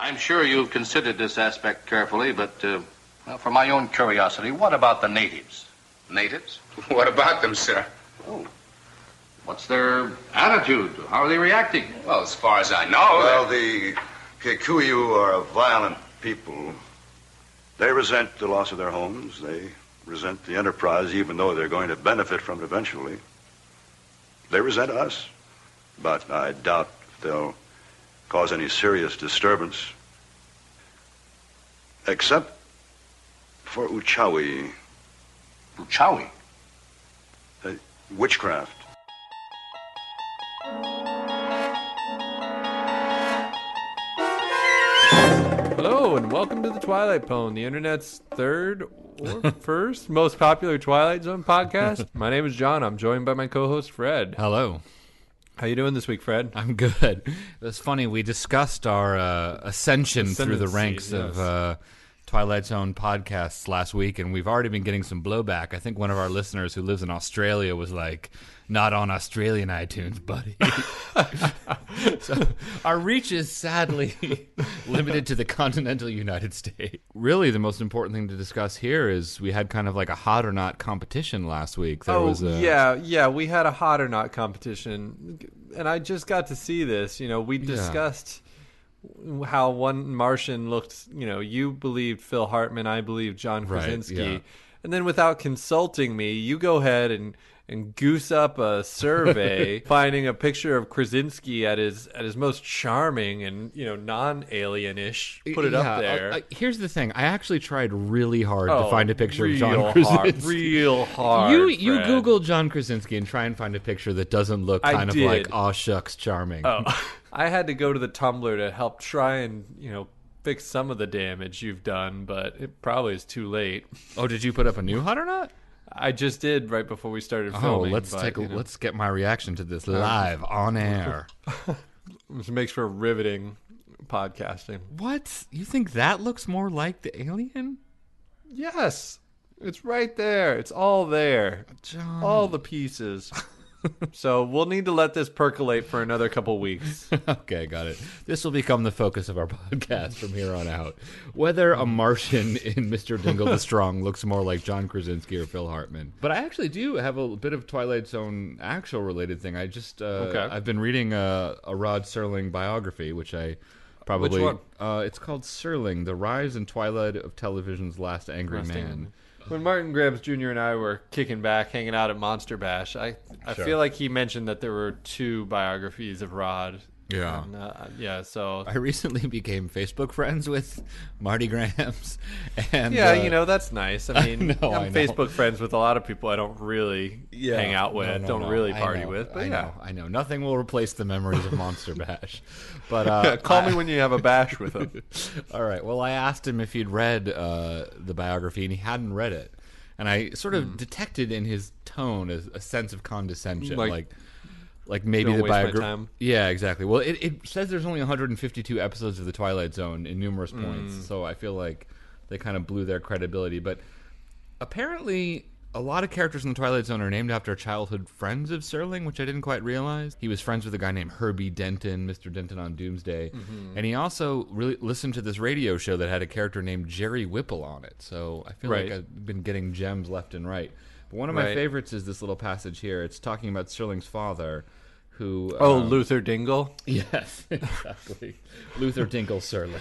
I'm sure you've considered this aspect carefully, but well, for my own curiosity, what about the natives? Natives? What about them, sir? Oh. What's their attitude? How are they reacting? Well, as far as I know... Well, the Kikuyu are a violent people. They resent the loss of their homes. They resent the enterprise, even though they're going to benefit from it eventually. They resent us, but I doubt if they'll cause any serious disturbance. Except for Uchawi. Uchawi? Witchcraft. Hello, and welcome to the Twilight Pwn, the internet's third or first most popular Twilight Zone podcast. My name is John. I'm joined by my co-host, Fred. Hello. How you doing this week, Fred? I'm good. It was funny. We discussed our ascension through the ranks of Twilight Zone podcasts last week, and we've already been getting some blowback. I think one of our listeners who lives in Australia was like, not on Australian iTunes, buddy. So our reach is sadly limited to the continental United States. Really, the most important thing to discuss here is we had kind of like a hot or not competition last week. Yeah, we had a hot or not competition, and I just got to see this. You know, we discussed how one Martian looked. You know, you believed Phil Hartman, I believed John Krasinski. Right, yeah. And then without consulting me, you go ahead and goose up a survey finding a picture of Krasinski at his most charming and, you know, non-alien-ish. Put it up there. Here's the thing. I actually tried really hard to find a picture of John Krasinski. Real hard. You Google John Krasinski and try and find a picture that doesn't look kind of like, aw shucks, charming. Oh. I had to go to the Tumblr to help try and, you know, fix some of the damage you've done, but it probably is too late. Oh, did you put up a new hot or not? I just did right before we started filming. Let's get my reaction to this live on air. This makes for riveting podcasting. What? You think that looks more like the alien? Yes. It's right there. It's all there. John. All the pieces. So we'll need to let this percolate for another couple weeks. Okay, got it. This will become the focus of our podcast from here on out. Whether a Martian in Mr. Dingle the Strong looks more like John Krasinski or Phil Hartman. But I actually do have a bit of Twilight Zone actual related thing. I just I've been reading a Rod Serling biography, which I probably... Which one? It's called Serling, The Rise and Twilight of Television's Last Angry Man. When Martin Grabs Jr. and I were kicking back, hanging out at Monster Bash, I feel like he mentioned that there were two biographies of Rod. Yeah. And, so... I recently became Facebook friends with Marty Grams. And, yeah, you know, that's nice. I mean, I know. I'm Facebook friends with a lot of people I don't really hang out with, don't really party with. But I know. Nothing will replace the memories of Monster Bash. But call me when you have a bash with him. All right. Well, I asked him if he'd read the biography, and he hadn't read it. And I sort of detected in his tone a sense of condescension, like maybe don't the waste my biography. time. Yeah, exactly. Well, it says there's only 152 episodes of the Twilight Zone in numerous points, so I feel like they kind of blew their credibility. But apparently, a lot of characters in the Twilight Zone are named after childhood friends of Serling, which I didn't quite realize. He was friends with a guy named Herbie Denton, Mr. Denton on Doomsday, and he also really listened to this radio show that had a character named Jerry Whipple on it. So I feel like I've been getting gems left and right. One of my favorites is this little passage here. It's talking about Serling's father, who... Luther Dingle? Yes, exactly. Luther Dingle Serling.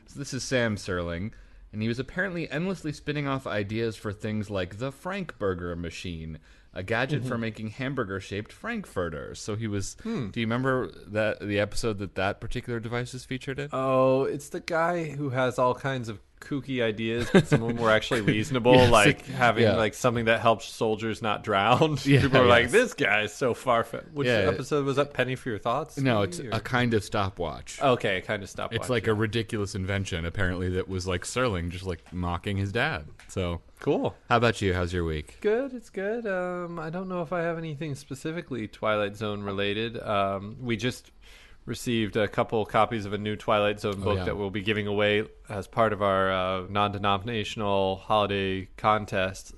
So this is Sam Serling, and he was apparently endlessly spinning off ideas for things like the Frankburger machine, a gadget for making hamburger-shaped frankfurters. So he was... Do you remember the episode that particular device is featured in? Oh, it's the guy who has all kinds of kooky ideas, but some of them were actually reasonable, like having like something that helps soldiers not drown. People are like, this guy is so far-fetched. Which episode was that? Penny for Your Thoughts? No, it's a kind of stopwatch. Okay, a kind of stopwatch. It's like a ridiculous invention, apparently, that was like Serling just like mocking his dad. So cool. How about you? How's your week? Good, it's good. I don't know if I have anything specifically Twilight Zone related. We just received a couple copies of a new Twilight Zone book that we'll be giving away as part of our non-denominational holiday contest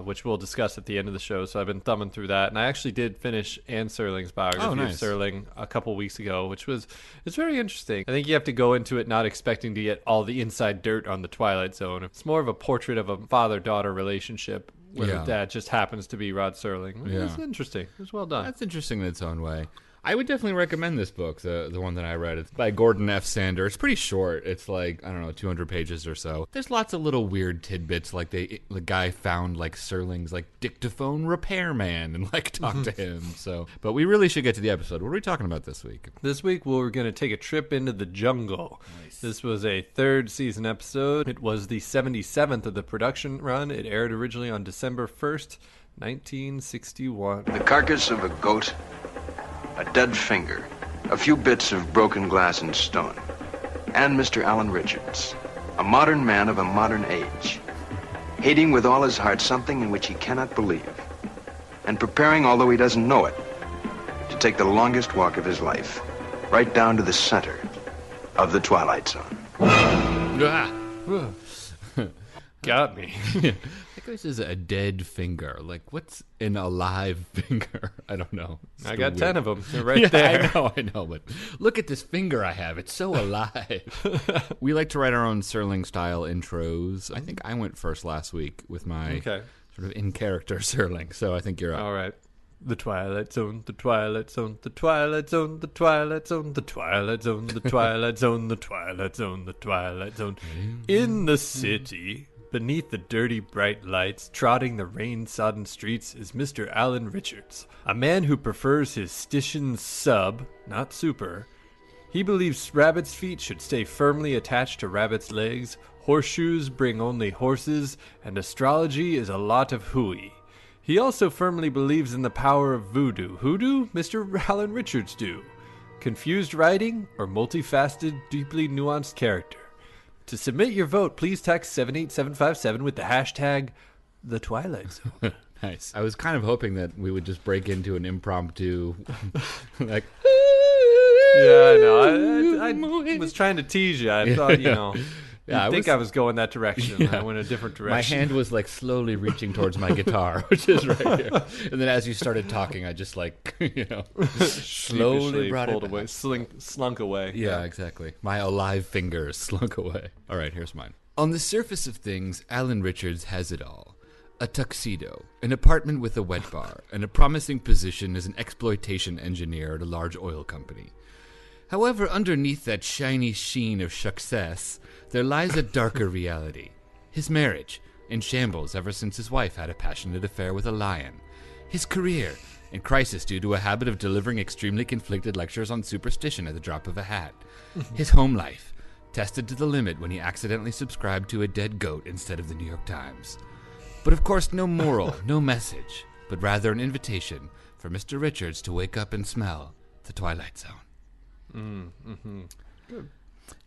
which we'll discuss at the end of the show. So I've been thumbing through that, and I actually did finish Anne Serling's biography of Serling a couple weeks ago, it's very interesting. I think you have to go into it not expecting to get all the inside dirt on the Twilight Zone. It's more of a portrait of a father-daughter relationship where the dad just happens to be Rod Serling. It's interesting. It was well done. That's interesting in its own way. I would definitely recommend this book, the one that I read. It's by Gordon F. Sander. It's pretty short. It's like, 200 pages or so. There's lots of little weird tidbits, like the guy found like Serling's like dictaphone repairman and like talked to him. So, but we really should get to the episode. What are we talking about this week? This week we're going to take a trip into the jungle. Nice. This was a third season episode. It was the 77th of the production run. It aired originally on December 1st, 1961. The carcass of a goat, a dead finger, a few bits of broken glass and stone, and Mr. Alan Richards, a modern man of a modern age, hating with all his heart something in which he cannot believe, and preparing, although he doesn't know it, to take the longest walk of his life, right down to the center of the Twilight Zone. Got me. This is a dead finger. Like, what's an alive finger? I don't know. I got weird. 10 of them. They're right there. I know. But look at this finger I have. It's so alive. We like to write our own Serling-style intros. I think I went first last week with my sort of in-character Serling. So I think you're up. All right. The Twilight Zone, the Twilight Zone, the Twilight Zone, the Twilight Zone, the Twilight Zone, the Twilight Zone, the Twilight Zone, the Twilight Zone. In the city, beneath the dirty bright lights, trotting the rain-sodden streets, is Mr. Alan Richards, a man who prefers his Station sub, not super. He believes rabbits' feet should stay firmly attached to rabbits' legs, horseshoes bring only horses, and astrology is a lot of hooey. He also firmly believes in the power of voodoo. Who do? Mr. Alan Richards do. Confused writing or multifaceted, deeply nuanced character? To submit your vote, please text 78757 with the hashtag The Twilight Zone. Nice. I was kind of hoping that we would just break into an impromptu, like... Yeah, I know. I was trying to tease you. I thought, I think I was going that direction. Yeah. I went a different direction. My hand was like slowly reaching towards my guitar, which is right here. And then as you started talking, I just slowly brought pulled it away, slunk away. Yeah, exactly. My alive fingers slunk away. All right, here's mine. On the surface of things, Alan Richards has it all. A tuxedo, an apartment with a wet bar, and a promising position as an exploitation engineer at a large oil company. However, underneath that shiny sheen of success, there lies a darker reality. His marriage, in shambles ever since his wife had a passionate affair with a lion. His career, in crisis due to a habit of delivering extremely conflicted lectures on superstition at the drop of a hat. His home life, tested to the limit when he accidentally subscribed to a dead goat instead of the New York Times. But of course no moral, no message, but rather an invitation for Mr. Richards to wake up and smell the Twilight Zone. Good.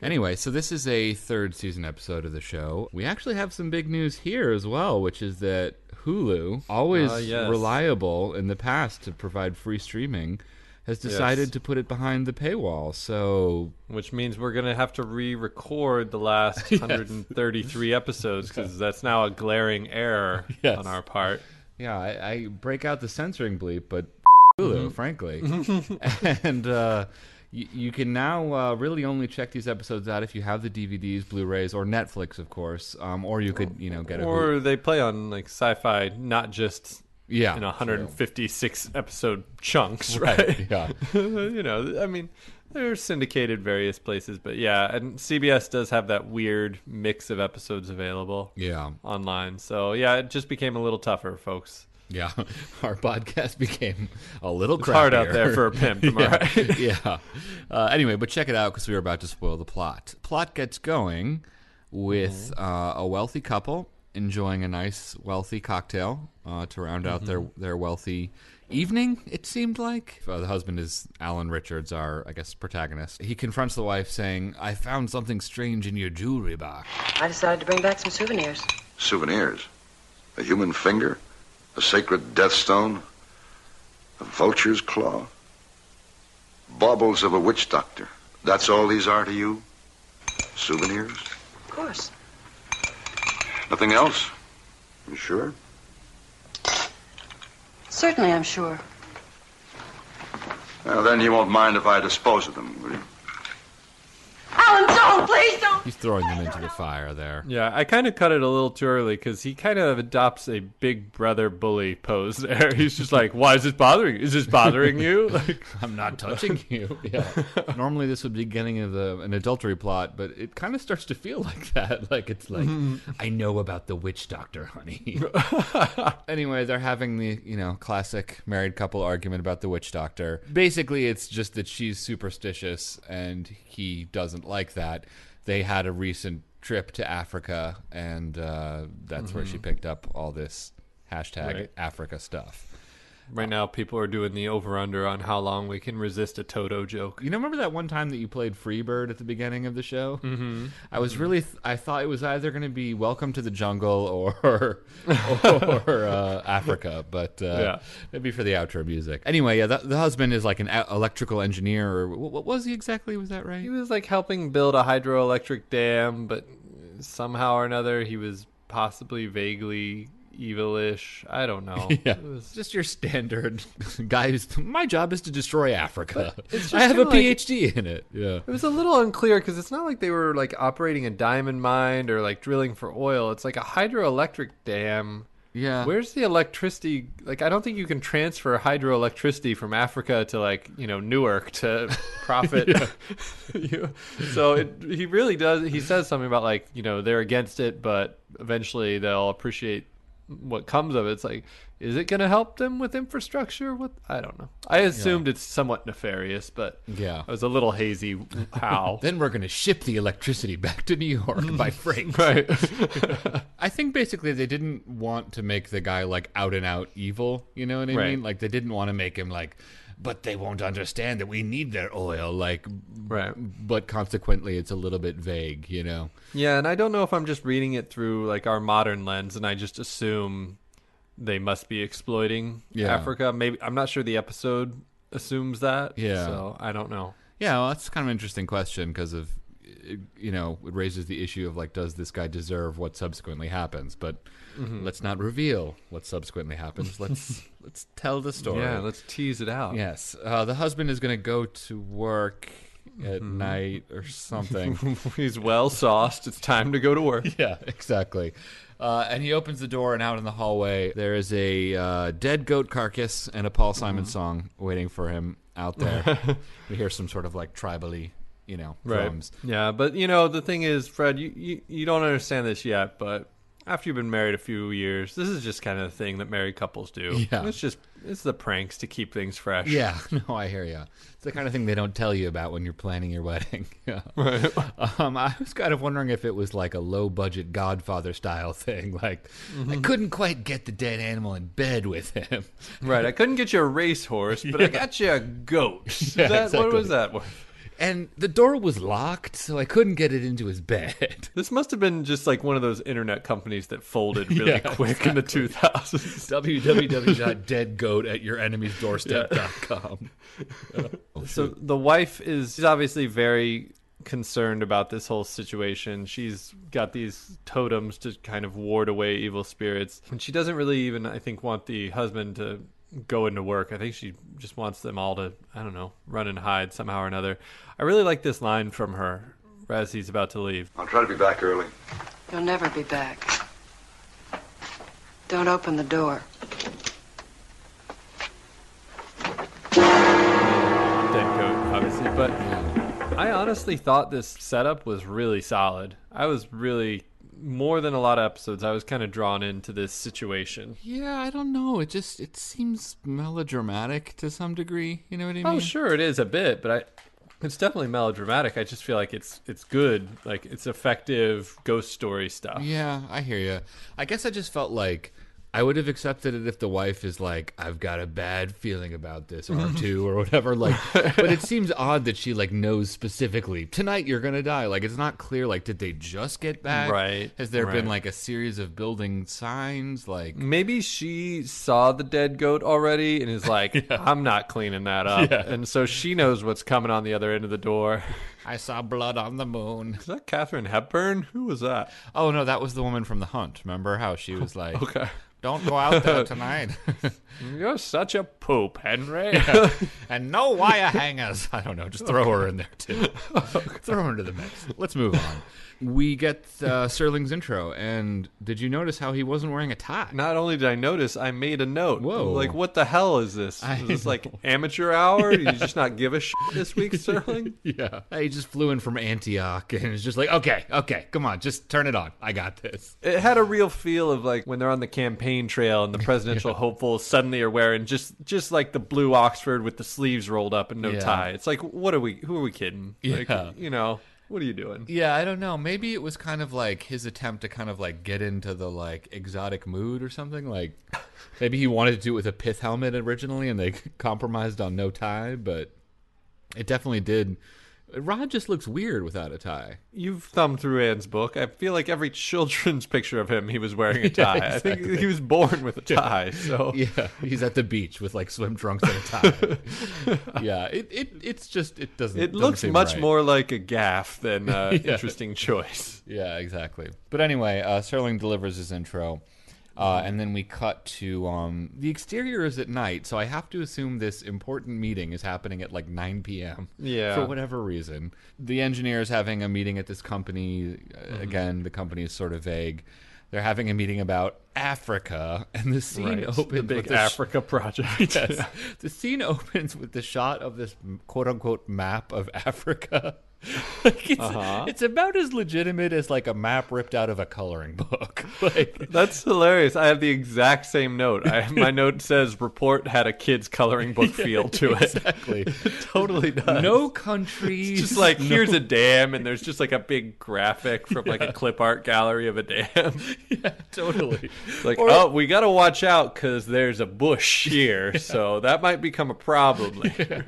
Anyway, so this is a third season episode of the show. We actually have some big news here as well, which is that Hulu, always reliable in the past to provide free streaming, has decided to put it behind the paywall. So, which means we're going to have to re-record the last 133 episodes because that's now a glaring error on our part. Yeah, I break out the censoring bleep, but Hulu, frankly. And you can now really only check these episodes out if you have the DVDs, Blu-rays, or Netflix, of course. Or you could, get a... Or they play on, like, Sci-Fi, not just in 156 episode chunks, right? Yeah. I mean, they're syndicated various places, but and CBS does have that weird mix of episodes available online. So, it just became a little tougher, folks. Yeah, our podcast became a little crappier. It's hard out there for a pimp, am I right? Anyway, but check it out because we were about to spoil the plot. Plot gets going with a wealthy couple enjoying a nice, wealthy cocktail to round out their wealthy evening, it seemed like. The husband is Alan Richards, our, protagonist. He confronts the wife saying, "I found something strange in your jewelry box." I decided to bring back some souvenirs. Souvenirs? A human finger? A sacred death stone? A vulture's claw? Baubles of a witch doctor? That's all these are to you? Souvenirs? Of course. Nothing else? You sure? Certainly, I'm sure. Well, then you won't mind if I dispose of them, will you? Alan, don't! Please don't! He's throwing them into the fire there. Yeah, I kind of cut it a little too early because he kind of adopts a big brother bully pose there. He's just like, why is this bothering you? Is this bothering you? Like, I'm not touching you. Yeah. Normally this would be beginning of an adultery plot, but it kind of starts to feel like that. Like it's like, I know about the witch doctor, honey. Anyway, they're having the, classic married couple argument about the witch doctor. Basically, it's just that she's superstitious and he doesn't like that. They had a recent trip to Africa, and that's where she picked up all this hashtag Africa stuff. Right now, people are doing the over-under on how long we can resist a Toto joke. Remember that one time that you played Freebird at the beginning of the show? Mm-hmm. I was really, I thought it was either going to be Welcome to the Jungle or Africa, but maybe for the outro music. Anyway, the husband is like an electrical engineer, or what was he exactly? Was that right? He was like helping build a hydroelectric dam, but somehow or another he was possibly vaguely evilish. I don't know. Yeah. It was just your standard guy my job is to destroy Africa. It's just I have a like, PhD in it. Yeah. It was a little unclear because it's not like they were like operating a diamond mine or like drilling for oil. It's like a hydroelectric dam. Yeah. Where's the electricity? Like, I don't think you can transfer hydroelectricity from Africa to like, Newark to profit. So he really does. He says something about like, they're against it, but eventually they'll appreciate what comes of it. It's like, is it going to help them with infrastructure? I don't know. I assumed it's somewhat nefarious, but I was a little hazy. How? Then we're going to ship the electricity back to New York by freight. Right. I think basically they didn't want to make the guy like out and out evil. You know what I mean? Like they didn't want to make him like, but they won't understand that we need their oil. Like, but consequently, it's a little bit vague, Yeah, and I don't know if I'm just reading it through like our modern lens, and I just assume they must be exploiting Africa. Maybe I'm not sure the episode assumes that. Yeah, so I don't know. Yeah, well, that's kind of an interesting question because of it raises the issue of like, does this guy deserve what subsequently happens? But let's not reveal what subsequently happens. Let's tell the story. Yeah, let's tease it out. Yes, the husband is going to go to work at night or something. He's well sauced. It's time to go to work. Yeah, exactly. And he opens the door, and out in the hallway, there is a dead goat carcass and a Paul Simon song waiting for him out there. We hear some sort of like tribally, drums. Yeah, but the thing is, Fred, you don't understand this yet, but after you've been married a few years, this is just kind of the thing that married couples do. Yeah. It's the pranks to keep things fresh. Yeah, no, I hear you. It's the kind of thing they don't tell you about when you're planning your wedding. Yeah. Right. I was kind of wondering if it was like a low-budget Godfather style thing. Like, I couldn't quite get the dead animal in bed with him. Right. I couldn't get you a racehorse, but I got you a goat. Exactly. What was that? And the door was locked, so I couldn't get it into his bed. This must have been just like one of those internet companies that folded really quick in the 2000s. www.deadgoat@yourenemy'sdoorstep.com. So the wife she's obviously very concerned about this whole situation. She's got these totems to kind of ward away evil spirits. And she doesn't really even, I think, want the husband to go into work. I think she just wants them all to, I don't know, run and hide somehow or another. I really like this line from her as he's about to leave. I'll try to be back early. You'll never be back. Don't open the door. Dead goat, obviously. But I honestly thought this setup was really solid. I was really, more than a lot of episodes, I was kind of drawn into this situation. Yeah, I don't know. It seems melodramatic to some degree. You know what I mean? Oh, sure, it is a bit, but it's definitely melodramatic. I just feel like it's good. Like, it's effective ghost story stuff. Yeah, I hear you. I guess I just felt like I would have accepted it if the wife is like, I've got a bad feeling about this, R2 or whatever. Like, but it seems odd that she like knows specifically, tonight you're gonna die. Like, it's not clear. Like, did they just get back? Right. Has there been like a series of building signs? Like, maybe she saw the dead goat already and is like, I'm not cleaning that up. Yeah. And so she knows what's coming on the other end of the door. I saw blood on the moon. Is that Katharine Hepburn? Who was that? Oh no, that was the woman from The Hunt. Remember how she was like, okay, Don't go out there tonight. You're such a poop, Henry. Yeah. And no wire hangers. I don't know. Just throw her in there, too. Throw her into the mix. Let's move on. We get Serling's intro, and did you notice how he wasn't wearing a tie? Not only did I notice, I made a note. Whoa. Like, what the hell is this? Is this like amateur hour? You just not give a shit this week, Serling? Yeah. He just flew in from Antioch, and it's just like, okay, come on, just turn it on. I got this. It had a real feel of like when they're on the campaign trail and the presidential hopefuls suddenly are wearing just like the blue Oxford with the sleeves rolled up and no tie. It's like, who are we kidding? Like, what are you doing? Yeah, I don't know. Maybe it was kind of like his attempt to kind of like get into the like exotic mood or something. Like maybe he wanted to do it with a pith helmet originally and they compromised on no tie, but it definitely did. Rod just looks weird without a tie. You've thumbed through Anne's book. I feel like every children's picture of him, he was wearing a tie. Yeah, exactly. I think he was born with a tie. So yeah, he's at the beach with like swim trunks and a tie. Yeah, it doesn't. It looks seem much right. more like a gaffe than interesting choice. Yeah, exactly. But anyway, Serling delivers his intro. And then we cut to the exterior is at night, so I have to assume this important meeting is happening at like 9 p.m. Yeah. For whatever reason. The engineer is having a meeting at this company. Again, the company is sort of vague. They're having a meeting about Africa, and the scene opens the big with this Africa project. Yes. Yeah. The scene opens with the shot of this quote-unquote map of Africa. Like it's about as legitimate as like a map ripped out of a coloring book. Like That's hilarious. I have the exact same note. My note says report had a kid's coloring book feel to it. Exactly. It totally does. No countries. It's just like here's a dam and there's just like a big graphic from like a clip art gallery of a dam. Yeah, totally. It's like, we got to watch out because there's a bush here, so that might become a problem later.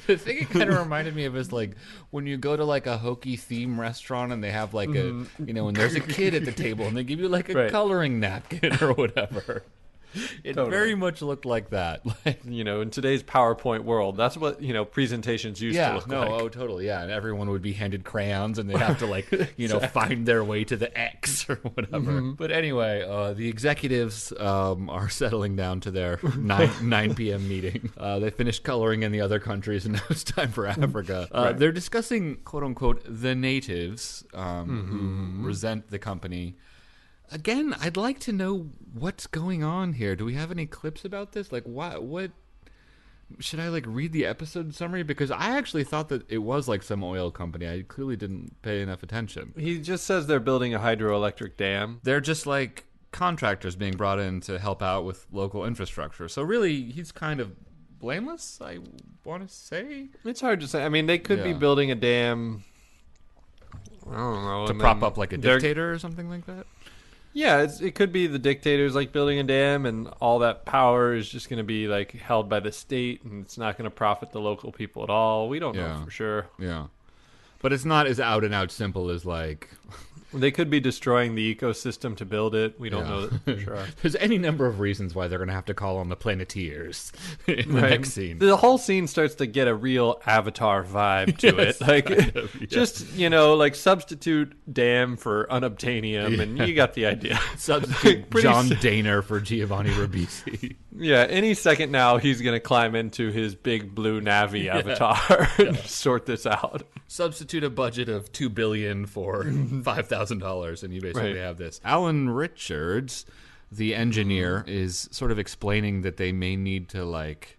The thing it kind of reminded me of is like when you go to like a hokey theme restaurant and they have like a, and there's a kid at the table and they give you like a coloring napkin or whatever. It very much looked like that. Like, in today's PowerPoint world, that's what, presentations used to look like. Oh, totally, yeah. And everyone would be handed crayons and they'd have to like, find their way to the X or whatever. But anyway, the executives are settling down to their 9 p.m. meeting. They finished coloring in the other countries and now it's time for Africa. They're discussing, quote unquote, the natives who resent the company. Again, I'd like to know what's going on here. Do we have any clips about this? Like, what should I, like, read the episode summary? Because I actually thought that it was, like, some oil company. I clearly didn't pay enough attention. He just says they're building a hydroelectric dam. They're just, like, contractors being brought in to help out with local infrastructure. So, really, he's kind of blameless, I want to say. It's hard to say. I mean, they could be building a dam, I don't know. To prop up, like, a dictator or something like that? Yeah, it could be the dictators like building a dam, and all that power is just going to be like held by the state, and it's not going to profit the local people at all. We don't know for sure. Yeah, but it's not as out and out simple as like they could be destroying the ecosystem to build it. We don't know that for sure. There's any number of reasons why they're going to have to call on the Planeteers in the next scene. The whole scene starts to get a real Avatar vibe to it. Like, just, like substitute dam for unobtainium, and you got the idea. Substitute John Daner for Giovanni Ribisi. Yeah, any second now he's going to climb into his big blue Navi avatar and sort this out. Substitute a budget of $2 billion for $5,000, and you basically have this. Alan Richards, the engineer, is sort of explaining that they may need to like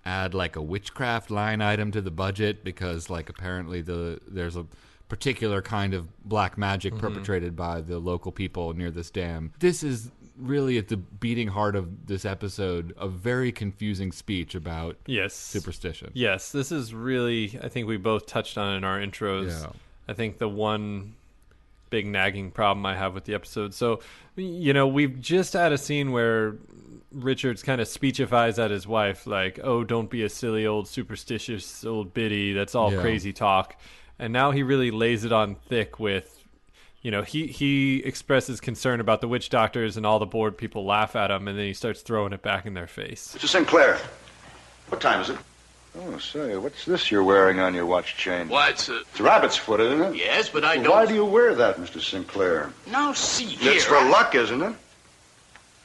add like a witchcraft line item to the budget because like apparently there's a particular kind of black magic perpetrated by the local people near this dam. This is really at the beating heart of this episode, a very confusing speech about superstition. Yes, this is really, I think we both touched on in our intros. Yeah. I think the one big nagging problem I have with the episode. So, we've just had a scene where Richards kind of speechifies at his wife, like, oh, don't be a silly old superstitious old biddy. That's all crazy talk. And now he really lays it on thick with, he expresses concern about the witch doctors and all the bored people laugh at him, and then he starts throwing it back in their face. Mr. Sinclair, what time is it? Oh, say, what's this you're wearing on your watch chain? Why, It's rabbit's foot, isn't it? Yes, but I Well, don't... why do you wear that, Mr. Sinclair? Now, see here... It's for luck, isn't it?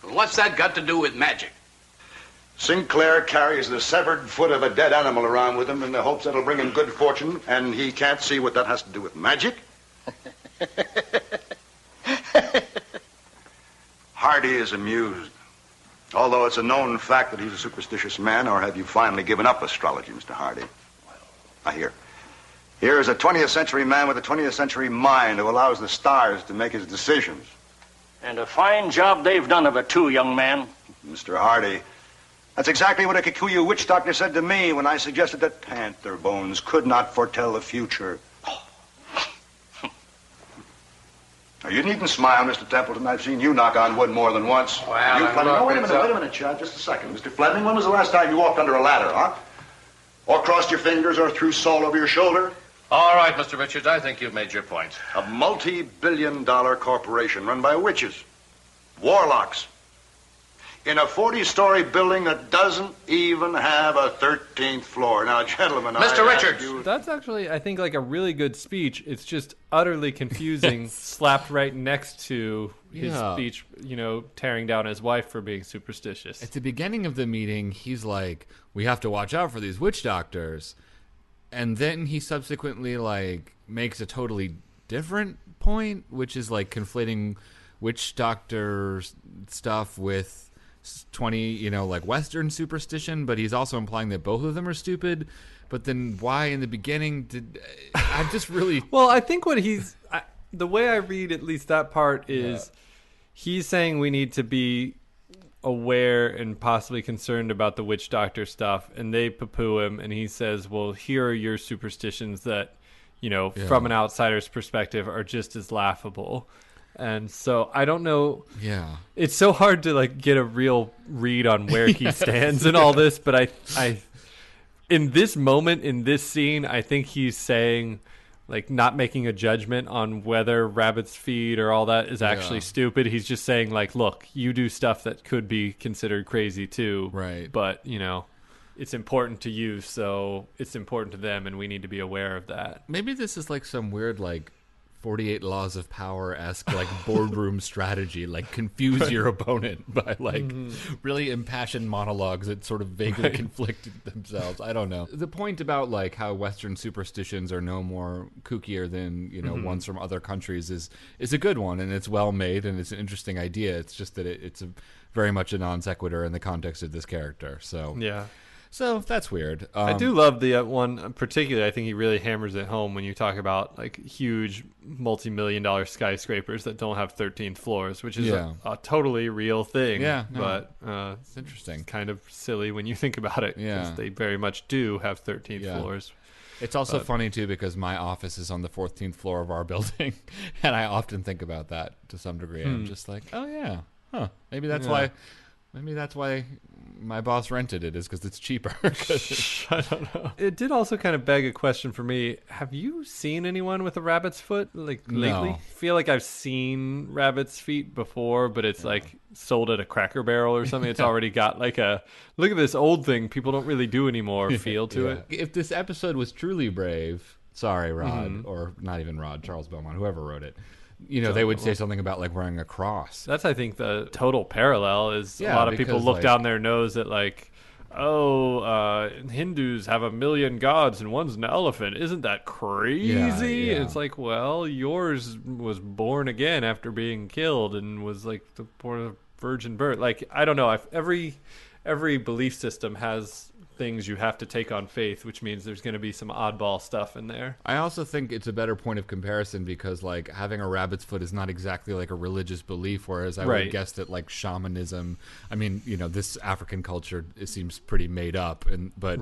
What's that got to do with magic? Sinclair carries the severed foot of a dead animal around with him in the hopes that'll bring him good fortune, and he can't see what that has to do with magic? Hardy is amused. Although it's a known fact that he's a superstitious man, or have you finally given up astrology, Mr. Hardy? Here is a 20th century man with a 20th century mind who allows the stars to make his decisions. And a fine job they've done of it, too, young man. Mr. Hardy, that's exactly what a Kikuyu witch doctor said to me when I suggested that panther bones could not foretell the future. Now, you needn't smile, Mr. Templeton. I've seen you knock on wood more than once. Well, wait a minute, Chad. Just a second. Mr. Fleming, when was the last time you walked under a ladder, huh? Or crossed your fingers or threw salt over your shoulder? All right, Mr. Richards, I think you've made your point. A multi-billion-dollar corporation run by witches, warlocks, in a 40-story building that doesn't even have a 13th floor. Now, gentlemen, Mr. Richards! That's actually, I think, like a really good speech. It's just utterly confusing, slapped right next to his speech, tearing down his wife for being superstitious. At the beginning of the meeting, he's like, we have to watch out for these witch doctors. And then he subsequently, makes a totally different point, which is, conflating witch doctor stuff with 20, Western superstition, but he's also implying that both of them are stupid. But then why in the beginning I'm just really... Well, I think the way I read at least that part is he's saying we need to be aware and possibly concerned about the witch doctor stuff, and they poo-poo him, and he says, well, here are your superstitions that, from an outsider's perspective are just as laughable. And so I don't know. Yeah, it's so hard to get a real read on where he stands in all this. But I, in this moment, in this scene, I think he's saying, not making a judgment on whether rabbit's feet or all that is actually stupid. He's just saying, look, you do stuff that could be considered crazy too, right? But it's important to you, so it's important to them, and we need to be aware of that. Maybe this is some weird 48 Laws of Power-esque boardroom strategy, confuse your opponent by really impassioned monologues that sort of vaguely conflict themselves. I don't know. The point about how Western superstitions are no more kookier than ones from other countries is a good one, and it's well made, and it's an interesting idea. It's just that it's very much a non sequitur in the context of this character. So yeah. So that's weird. I do love the one particularly. I think he really hammers it home when you talk about huge multi-million-dollar skyscrapers that don't have 13th floors, which is a totally real thing. Yeah, but it's interesting. It's kind of silly when you think about it, because they very much do have 13th floors. It's also funny too because my office is on the 14th floor of our building, and I often think about that to some degree. I'm just oh yeah, maybe that's why. Maybe that's why my boss rented it, is because it's cheaper. I don't know. It did also kind of beg a question for me. Have you seen anyone with a rabbit's foot lately? I feel like I've seen rabbit's feet before, but it's sold at a Cracker Barrel or something. It's already got a look at this old thing people don't really do anymore feel to it. If this episode was truly brave, sorry, Rod, or not even Rod, Charles Beaumont, whoever wrote it, they would say something about wearing a cross. That's, I think, the total parallel is a lot of people look down their nose at Hindus have 1 million gods and one's an elephant. Isn't that crazy? Yeah. It's well, yours was born again after being killed and was born of virgin birth. I don't know. Every belief system has things you have to take on faith, which means there's going to be some oddball stuff in there. I also think it's a better point of comparison because having a rabbit's foot is not exactly a religious belief, whereas I would guess that shamanism, this African culture, it seems pretty made up, but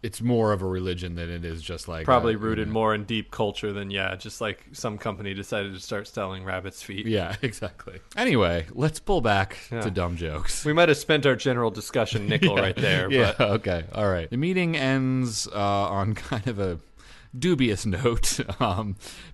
it's more of a religion than it is just probably rooted more in deep culture than just some company decided to start selling rabbit's feet. Yeah, exactly. Anyway, let's pull back to dumb jokes. We might have spent our general discussion nickel right there. Yeah, but. Okay, all right. The meeting ends on kind of a dubious note.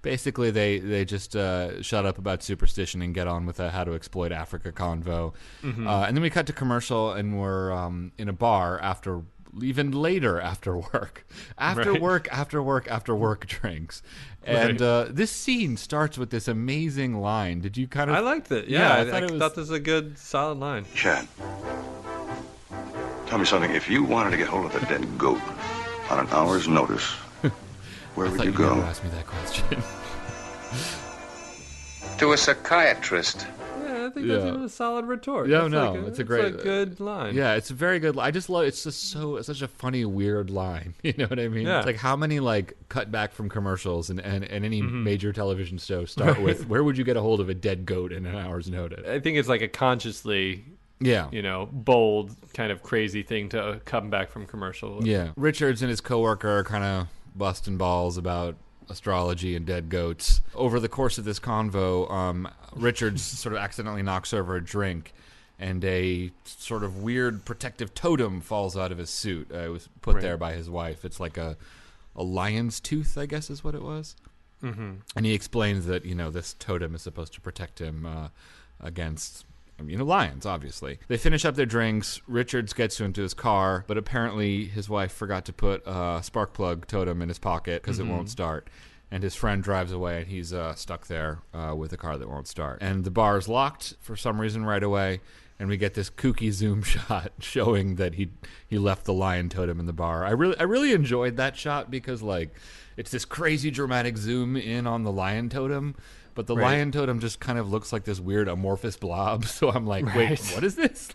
Basically, they just shut up about superstition and get on with a how to exploit Africa convo. And then we cut to commercial, and we're in a bar after even later after work. After work drinks. And this scene starts with this amazing line. Did you kind of... I liked it. Yeah, I thought this was a good, solid line. Chad, tell me something. If you wanted to get hold of a dead goat on an hour's notice, where would you go? Never asked me that question. To a psychiatrist. Yeah, I think that's even a solid retort. Yeah, it's a good line. Yeah, it's a very good line. I just love it's such a funny, weird line. You know what I mean? Yeah. It's like how many like cut back from commercials and any major television show start with where would you get a hold of a dead goat in an hour's notice? I think it's like a consciously bold kind of crazy thing to come back from commercial. Yeah. Richards and his coworker are kind of busting balls about astrology and dead goats. Over the course of this convo, Richards sort of accidentally knocks over a drink, and a sort of weird protective totem falls out of his suit. It was put there by his wife. It's like a lion's tooth, I guess is what it was. Mm-hmm. And he explains that, this totem is supposed to protect him against... lions, obviously. They finish up their drinks. Richards gets into his car, but apparently his wife forgot to put a spark plug totem in his pocket because it won't start. And his friend drives away, and he's stuck there with a car that won't start. And the bar is locked for some reason right away, and we get this kooky zoom shot showing that he left the lion totem in the bar. I really enjoyed that shot because, it's this crazy dramatic zoom in on the lion totem, but the lion totem just kind of looks like this weird amorphous blob. So I'm like, wait, what is this?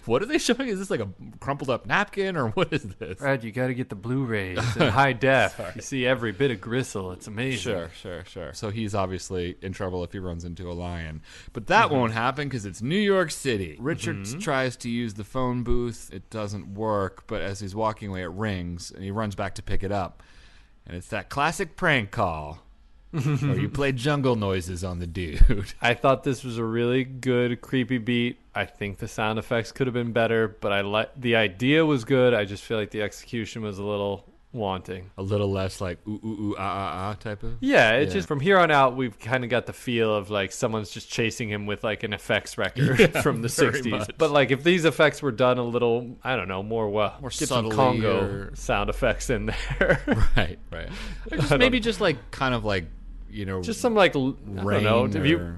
What are they showing? Is this like a crumpled up napkin or what is this? Brad, you got to get the Blu-rays in high def. You see every bit of gristle. It's amazing. Sure. So he's obviously in trouble if he runs into a lion. But that won't happen because it's New York City. Richards tries to use the phone booth. It doesn't work. But as he's walking away, it rings, and he runs back to pick it up. And it's that classic prank call. Or you play jungle noises on the dude. I thought this was a really good, creepy beat. I think the sound effects could have been better, but the idea was good. I just feel like the execution was a little wanting. A little less like ooh, ooh, ooh, ah, ah, ah type of? Yeah, it's just from here on out, we've kind of got the feel of like someone's just chasing him with like an effects record from the 60s. Much. But if these effects were done a little, I don't know, more get some Congo sound effects in there. Right. Maybe just just some I don't know.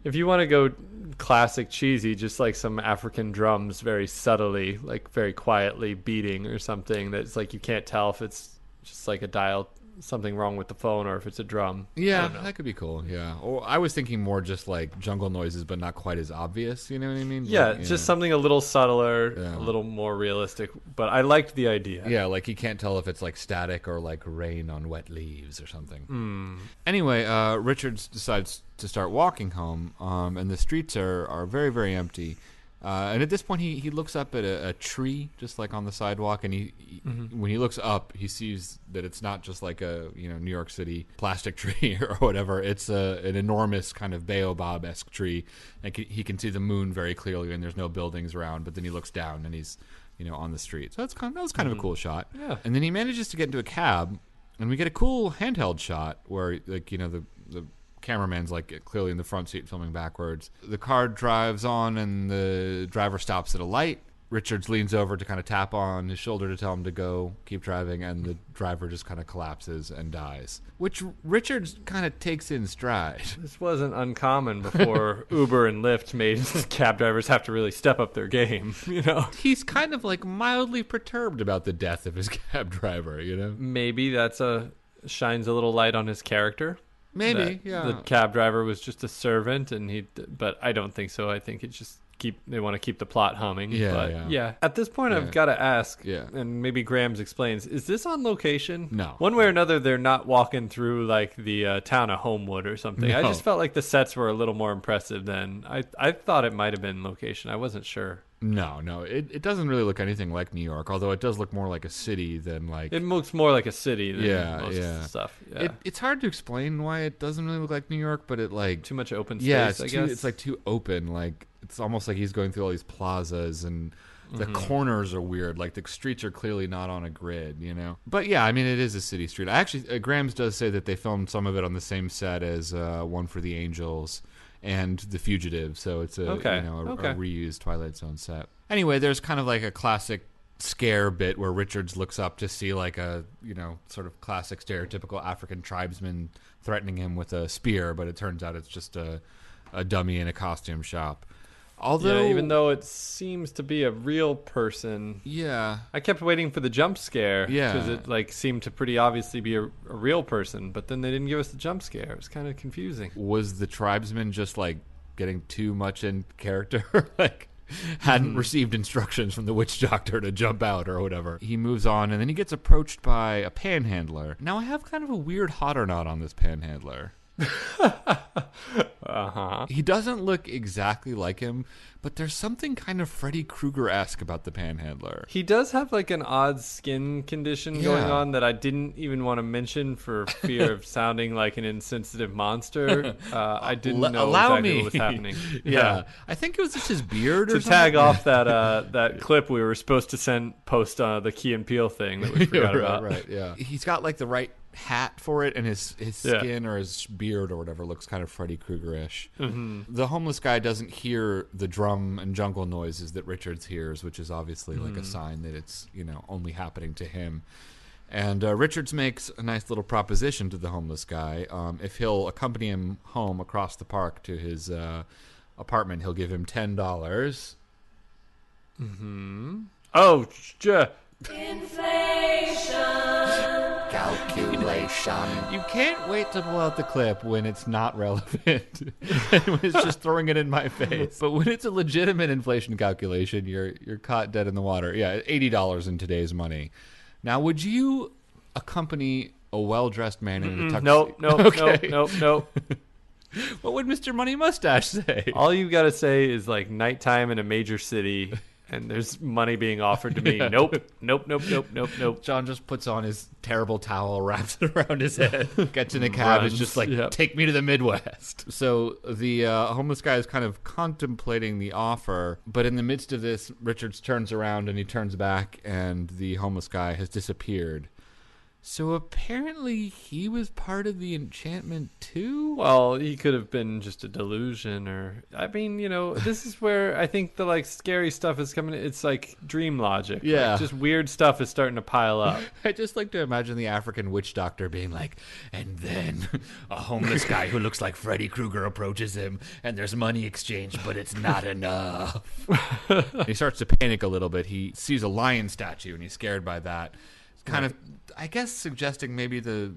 If you want to go classic cheesy, just like some African drums very subtly, very quietly beating or something that's you can't tell if it's just a dial, something wrong with the phone, or if it's a drum. Yeah, that could be cool. Yeah. Or I was thinking more just jungle noises, but not quite as obvious. You know what I mean? Yeah, just something a little subtler, a little more realistic. But I liked the idea. Yeah, you can't tell if it's static or rain on wet leaves or something. Anyway, Richards decides to start walking home, and the streets are very, very empty. And at this point, he looks up at a tree just on the sidewalk, and he when he looks up, he sees that it's not just a New York City plastic tree or whatever. It's an enormous kind of baobab-esque tree, and he can see the moon very clearly, and there's no buildings around. But then he looks down, and he's on the street. So that was kind of a cool shot. Yeah. And then he manages to get into a cab, and we get a cool handheld shot where the cameraman's clearly in the front seat filming backwards. The car drives on and the driver stops at a light. Richards leans over to kind of tap on his shoulder to tell him to go, keep driving, and the driver just kind of collapses and dies, which Richards kind of takes in stride. This wasn't uncommon before Uber and Lyft made cab drivers have to really step up their game, He's kind of mildly perturbed about the death of his cab driver, Maybe that's shines a little light on his character. Maybe, yeah. The cab driver was just a servant, but I don't think so. I think it's just they want to keep the plot humming. Yeah. At this point, I've got to ask, and maybe Grams explains, is this on location? No. One way or another, they're not walking through the town of Homewood or something. No. I just felt like the sets were a little more impressive than I thought it might have been location. I wasn't sure. No, it doesn't really look anything like New York, although it does look more like a city than It looks more like a city than most stuff. Yeah. It's hard to explain why it doesn't really look like New York, but it too much open space, I guess. It's too open, it's almost like he's going through all these plazas and the corners are weird. The streets are clearly not on a grid, But yeah, I mean, it is a city street. Actually, Grams does say that they filmed some of it on the same set as One for the Angels and The Fugitive, so it's a reused Twilight Zone set. Anyway, there's kind of a classic scare bit where Richards looks up to see like a, sort of classic stereotypical African tribesman threatening him with a spear, but it turns out it's just a dummy in a costume shop. Although, even though it seems to be a real person, I kept waiting for the jump scare because it seemed to pretty obviously be a real person, but then they didn't give us the jump scare. It was kind of confusing. Was the tribesman just getting too much in character? Hadn't received instructions from the witch doctor to jump out or whatever. He moves on, and then he gets approached by a panhandler. Now, I have kind of a weird hot or not on this panhandler. He doesn't look exactly like him, but there's something kind of Freddy Krueger-esque about the panhandler. He does have an odd skin condition going on that I didn't even want to mention for fear of sounding like an insensitive monster. I didn't know exactly what was happening. I think it was just his beard or to something. tag off that clip we were supposed to post the Key and Peele thing that we forgot about. Right, yeah. He's got the right hat for it, and his skin or his beard or whatever looks kind of Freddy Krueger-ish. The homeless guy doesn't hear the drum and jungle noises that Richards hears, which is obviously a sign that it's only happening to him. And Richards makes a nice little proposition to the homeless guy. If he'll accompany him home across the park to his apartment, he'll give him $10. Oh, calculation. You can't wait to pull out the clip when it's not relevant and when it's just throwing it in my face. But when it's a legitimate inflation calculation, you're caught dead in the water. Yeah, $80 in today's money. Now, would you accompany a well-dressed man in a tuxedo? Nope. What would Mr. Money Mustache say? All you got to say is nighttime in a major city. And there's money being offered to me. Nope. John just puts on his terrible towel, wraps it around his head, gets in a cab, is just take me to the Midwest. So the homeless guy is kind of contemplating the offer, but in the midst of this, Richards turns around and he turns back, and the homeless guy has disappeared. So apparently he was part of the enchantment too? Well, he could have been just a delusion this is where I think the scary stuff is coming. It's dream logic. Yeah. Just weird stuff is starting to pile up. I just like to imagine the African witch doctor being and then a homeless guy who looks like Freddy Krueger approaches him, and there's money exchanged, but it's not enough. He starts to panic a little bit. He sees a lion statue, and he's scared by that. Kind of, I guess, suggesting maybe the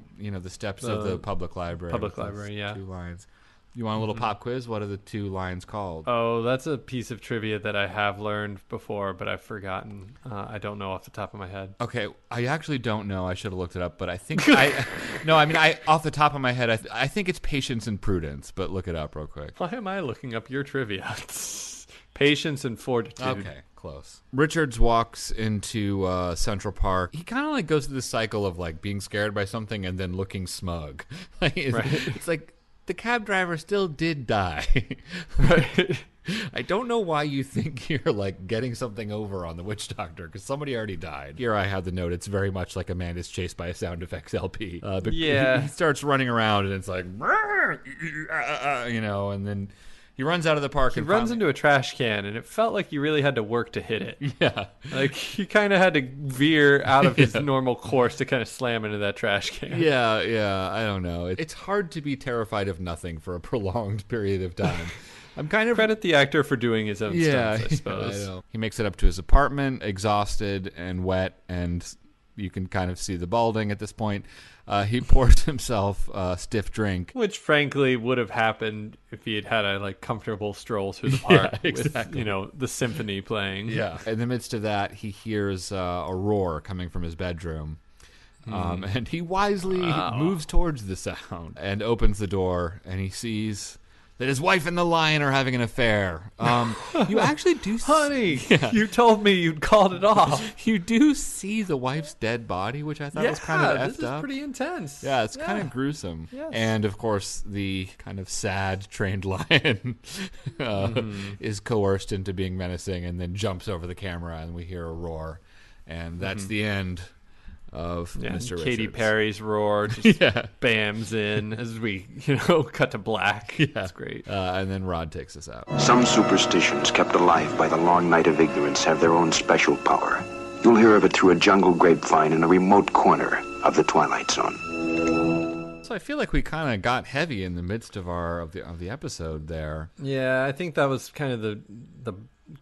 steps of the public library. Public library, yeah. 2 lines. You want a little pop quiz? What are the 2 lines called? Oh, that's a piece of trivia that I have learned before, but I've forgotten. I don't know off the top of my head. Okay, I actually don't know. I should have looked it up, but I think off the top of my head, I think it's patience and prudence. But look it up real quick. Why am I looking up your trivia? Patience and fortitude. Okay. Close. Richards walks into Central Park. He kind of goes through this cycle of being scared by something and then looking smug. It's the cab driver still did die. Right. I don't know why you think you're getting something over on the witch doctor, because somebody already died. Here I have the note. It's very much like a man is chased by a sound effects LP. He starts running around and it's and then he runs out of the park. He runs into a trash can, and it felt like he really had to work to hit it. Yeah. He kind of had to veer out of his normal course to kind of slam into that trash can. Yeah, I don't know. It's hard to be terrified of nothing for a prolonged period of time. I'm kind of... Credit the actor for doing his own stunts, I suppose. I know. He makes it up to his apartment, exhausted and wet, and you can kind of see the balding at this point. He pours himself a stiff drink. Which, frankly, would have happened if he had a comfortable stroll through the park with, the symphony playing. Yeah. In the midst of that, he hears a roar coming from his bedroom. And he wisely moves towards the sound and opens the door, and he sees that his wife and the lion are having an affair. You actually do Honey, you told me you'd called it off. You do see the wife's dead body, which I thought was kind of effed up. This is pretty intense. Yeah, it's kind of gruesome. Yes. And, of course, the kind of sad, trained lion is coerced into being menacing and then jumps over the camera, and we hear a roar. And that's the end of Mr. Richards. Katy Perry's roar just bams in as we, cut to black. Yeah. That's great. And then Rod takes us out. Some superstitions kept alive by the long night of ignorance have their own special power. You'll hear of it through a jungle grapevine in a remote corner of the Twilight Zone. So I feel like we kind of got heavy in the midst of the episode there. Yeah, I think that was kind of the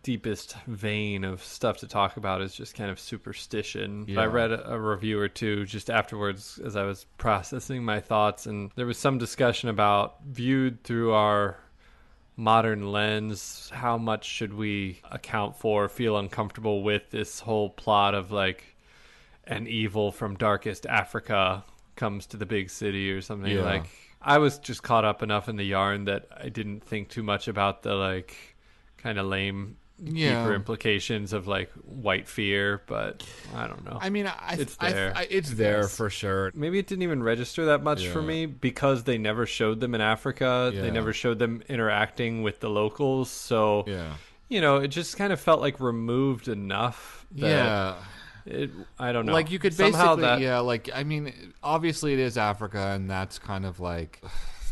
deepest vein of stuff to talk about, is just kind of superstition. Yeah. I read a review or two just afterwards as I was processing my thoughts, and there was some discussion about, viewed through our modern lens, how much should we account for, feel uncomfortable with this whole plot of like an evil from darkest Africa comes to the big city or something. Yeah. Like, I was just caught up enough in the yarn that I didn't think too much about the like kind of lame deeper implications of like white fear, but I don't know. I mean, it's there. It's there for sure. Maybe it didn't even register that much for me because they never showed them in Africa. Yeah. They never showed them interacting with the locals. So, you know, it just kind of felt like removed enough that I don't know. Like, you could basically, like, I mean, obviously it is Africa, and that's kind of like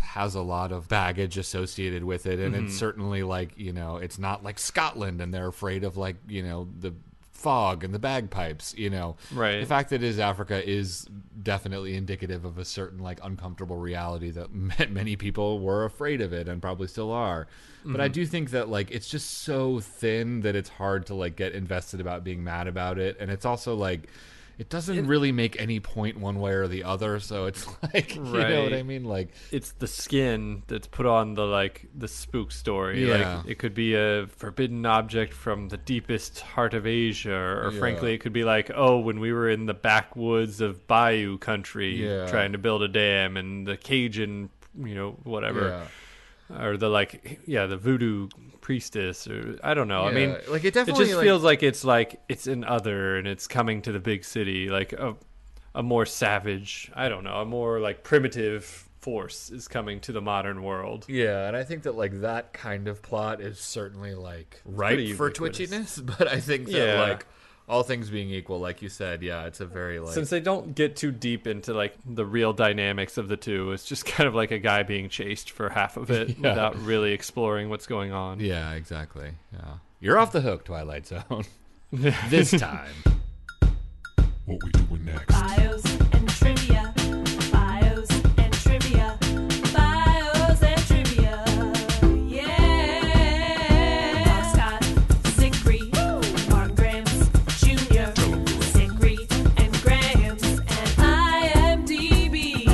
has a lot of baggage associated with it, and it's certainly like, you know, it's not like Scotland and they're afraid of like, you know, the fog and the bagpipes, you know. Right. The fact that it is Africa is definitely indicative of a certain like uncomfortable reality that many people were afraid of it and probably still are. But I do think that like it's just so thin that it's hard to like get invested about being mad about it, and it's also like it doesn't really make any point one way or the other, so it's like, you know what I mean? Like, it's the skin that's put on the like the spook story. Yeah. Like, it could be a forbidden object from the deepest heart of Asia, or frankly, it could be like, oh, when we were in the backwoods of Bayou country trying to build a dam, and the Cajun, you know, whatever. Or the like, the voodoo priestess, or I don't know. I mean, like it definitely just feels like it's an other, and it's coming to the big city, like a more savage, I don't know, a more like primitive force is coming to the modern world. Yeah, and I think that like that kind of plot is certainly like ripe for twitchiness, but I think that like all things being equal, like you said, it's a very like, since they don't get too deep into like the real dynamics of the two, it's just kind of like a guy being chased for half of it without really exploring what's going on. Yeah, exactly. Yeah, you're off the hook, Twilight Zone. This time. What we doing next? Bios and trivia. Bios and trivia. Bios and trivia. Yeah. Mark Scott, Siegfried, Mark Grams Jr., Siegfried and Grams, and IMDB.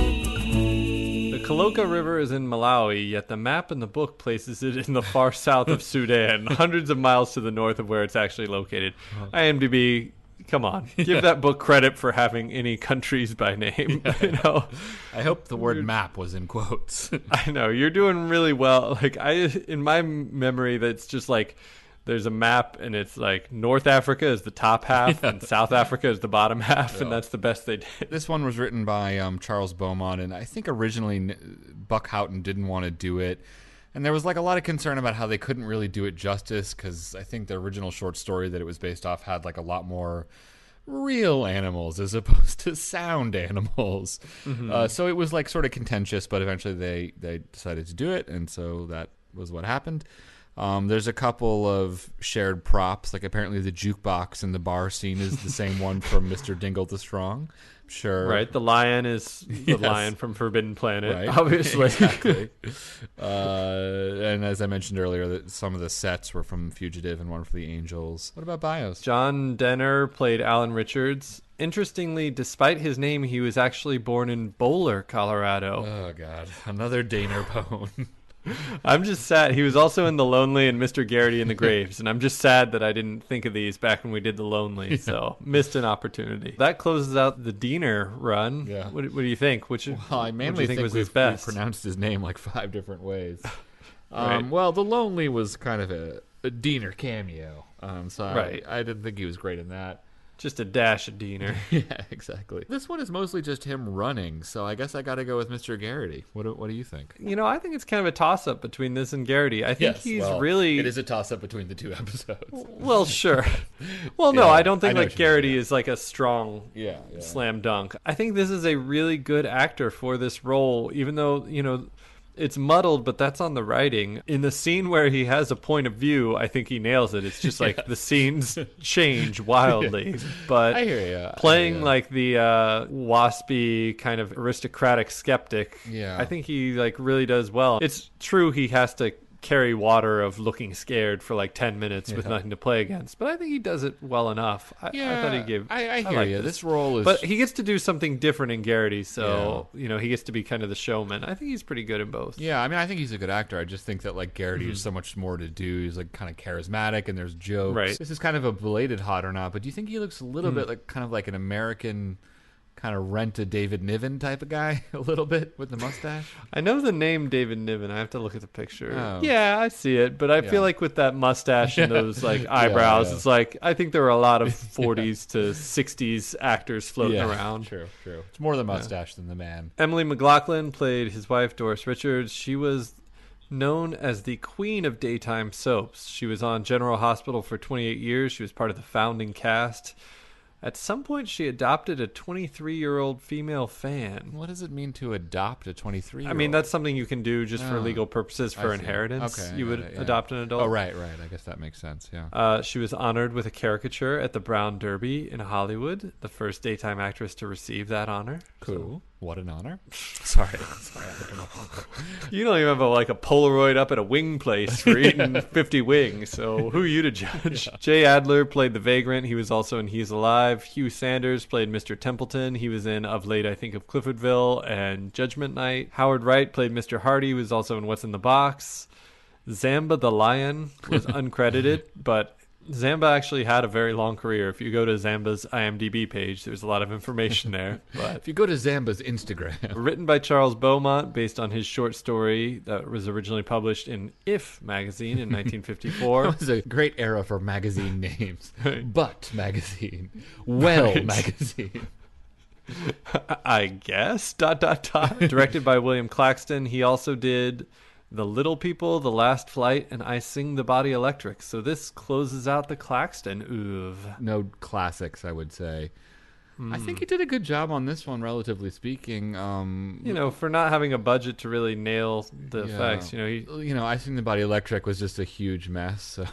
The Kaloka River is in Malawi, yet the map in the book places it in the far south of Sudan, hundreds of miles to the north of where it's actually located. IMDb, come on, give that book credit for having any countries by name. You know, I hope the word map was in quotes. I know you're doing really well. Like, in my memory, that's just like there's a map, and it's like North Africa is the top half, and South Africa is the bottom half, and that's the best they did. This one was written by Charles Beaumont, and I think originally Buck Houghton didn't want to do it. And there was like a lot of concern about how they couldn't really do it justice, because I think the original short story that it was based off had like a lot more real animals as opposed to sound animals. So it was like sort of contentious, but eventually they decided to do it, and so that was what happened. There's a couple of shared props, like apparently the jukebox in the bar scene is the same one from Mr. Dingle the Strong. Sure. Right, the lion is the lion from Forbidden Planet, obviously. Exactly. And as I mentioned earlier, that some of the sets were from Fugitive and one for the Angels. What about bios? John Denner played Alan Richards. Interestingly, despite his name, he was actually born in Boulder, Colorado. Oh, God. Another Daner Pwn. I'm just sad. He was also in The Lonely and Mr. Garrity in the Graves, and I'm just sad that I didn't think of these back when we did The Lonely, so missed an opportunity. That closes out the Diener run. Yeah. What do you think? I mainly think was his we best? pronounced his name like 5 different ways. Right. Well, The Lonely was kind of a Diener cameo, so Right. I didn't think he was great in that. Just a dash of Diener. Yeah, exactly. This one is mostly just him running, so I guess I got to go with Mr. Garrity. What do you think? You know, I think it's kind of a toss-up between this and Garrity. I think it is a toss-up between the two episodes. Well, sure. Well, no, I don't think like Garrity is like a strong slam dunk. I think this is a really good actor for this role, even though, you know, It's muddled, but that's on the writing. In the scene where he has a point of view, I think he nails it. It's just like the scenes change wildly. But I hear you. Playing like the waspy kind of aristocratic skeptic, I think he like really does well. It's true he has to carry water of looking scared for like 10 minutes with nothing to play against, but I think he does it well enough. I thought he gave. I hear you. This role is, but he gets to do something different in Garrity, so you know he gets to be kind of the showman. I think he's pretty good in both. Yeah, I mean, I think he's a good actor. I just think that like Garrity is so much more to do. He's like kind of charismatic, and there's jokes. Right. This is kind of a belated hot or not, but do you think he looks a little bit like kind of like an American? Kind of rent a David Niven type of guy a little bit with the mustache. I know the name David Niven. I have to look at the picture. Oh. Yeah, I see it, but I feel like with that mustache and those like eyebrows, it's like I think there are a lot of 40s to 60s actors floating around. True. It's more the mustache than the man. Emily McLaughlin played his wife Doris Richards. She was known as the queen of daytime soaps. She was on General Hospital for 28 years. She was part of the founding cast. At some point, she adopted a 23-year-old female fan. What does it mean to adopt a 23-year-old? I mean, that's something you can do just for legal purposes for inheritance. Okay, you would adopt an adult. Oh, right. I guess that makes sense, yeah. She was honored with a caricature at the Brown Derby in Hollywood, the first daytime actress to receive that honor. Cool. What an honor. Sorry. You don't even have like a Polaroid up at a wing place for eating 50 wings, so who are you to judge? Jay Adler played the Vagrant. He was also in He's Alive. Hugh Sanders played Mr. Templeton. He was in Of Late I Think of Cliffordville and Judgment Night. Howard Wright played Mr. Hardy. He was also in What's in the Box. Zamba the Lion was uncredited, but Zamba actually had a very long career. If you go to Zamba's IMDb page, there's a lot of information there. But if you go to Zamba's Instagram. Written by Charles Beaumont, based on his short story that was originally published in If magazine in 1954. That was a great era for magazine names. But magazine. Well magazine. I guess. ... Directed by William Claxton. He also did The Little People, The Last Flight, and I Sing the Body Electric. So this closes out the Claxton oeuvre. No classics, I would say. I think he did a good job on this one, relatively speaking. You know, for not having a budget to really nail the effects. You know, I Sing the Body Electric was just a huge mess. So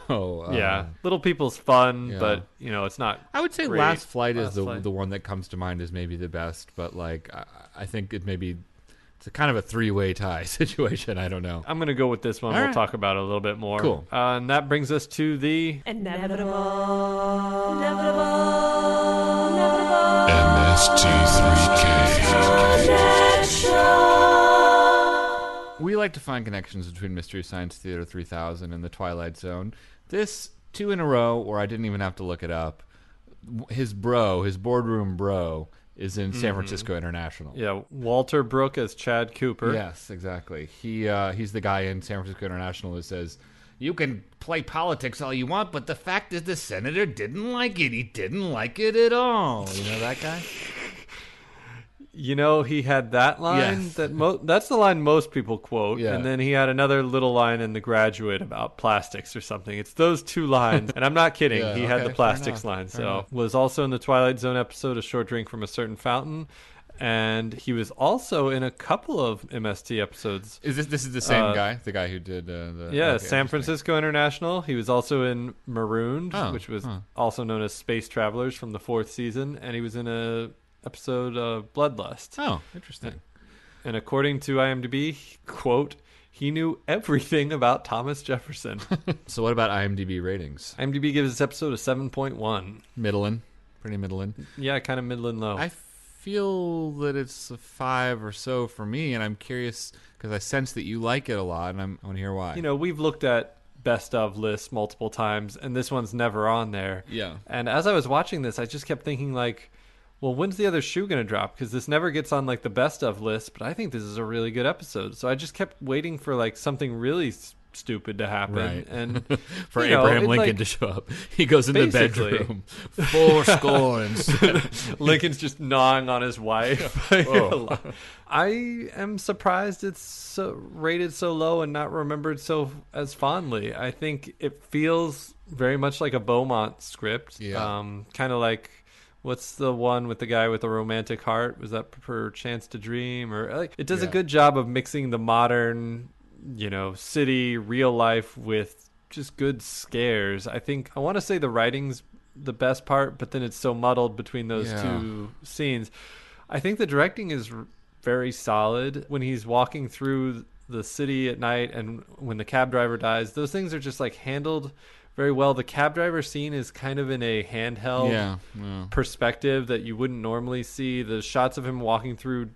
Little People's fun, but you know, it's not. I would say great. Last Flight is the one that comes to mind as maybe the best, but like I think it maybe. It's kind of a three-way tie situation. I don't know. I'm going to go with this one. We'll talk about it a little bit more. Cool. And that brings us to the... Inevitable. MST3K. We like to find connections between Mystery Science Theater 3000 and the Twilight Zone. This, 2 in a row, where I didn't even have to look it up. His boardroom bro... is in San Francisco International. Yeah, Walter Brooke as Chad Cooper. Yes, exactly. He's the guy in San Francisco International who says, you can play politics all you want, but the fact is the senator didn't like it. He didn't like it at all. You know that guy? You know, he had that line. Yes. That's the line most people quote. Yeah. And then he had another little line in The Graduate about plastics or something. It's those two lines. And I'm not kidding. He had the plastics line. So was also in the Twilight Zone episode, A Short Drink from a Certain Fountain. And he was also in a couple of MST episodes. This is the same guy? The guy who did San Francisco International. He was also in Marooned, which was also known as Space Travelers from the 4th season. And he was in a episode of Bloodlust. Oh, interesting. And according to IMDb, quote, he knew everything about Thomas Jefferson. So what about IMDb ratings? IMDb gives this episode a 7.1. Middling. Pretty middling. Yeah, kind of middling low. I feel that it's a 5 or so for me, and I'm curious because I sense that you like it a lot, and I want to hear why. You know, we've looked at best of lists multiple times, and this one's never on there. Yeah. And as I was watching this, I just kept thinking, like, well, when's the other shoe going to drop? Because this never gets on, like, the best of list, but I think this is a really good episode. So I just kept waiting for, like, something really stupid to happen. Right. And for Abraham Lincoln to show up. He goes in the bedroom. 4 scores. Lincoln's just gnawing on his wife. I am surprised it's rated so low and not remembered so as fondly. I think it feels very much like a Beaumont script. Yeah. Kind of like What's the one with the guy with the romantic heart? Was that Per Chance to Dream? Or like, it does a good job of mixing the modern, city, real life with just good scares. I want to say the writing's the best part, but then it's so muddled between those two scenes. I think the directing is very solid. When he's walking through the city at night and when the cab driver dies, those things are just like handled very well. The cab driver scene is kind of in a handheld perspective that you wouldn't normally see. The shots of him walking through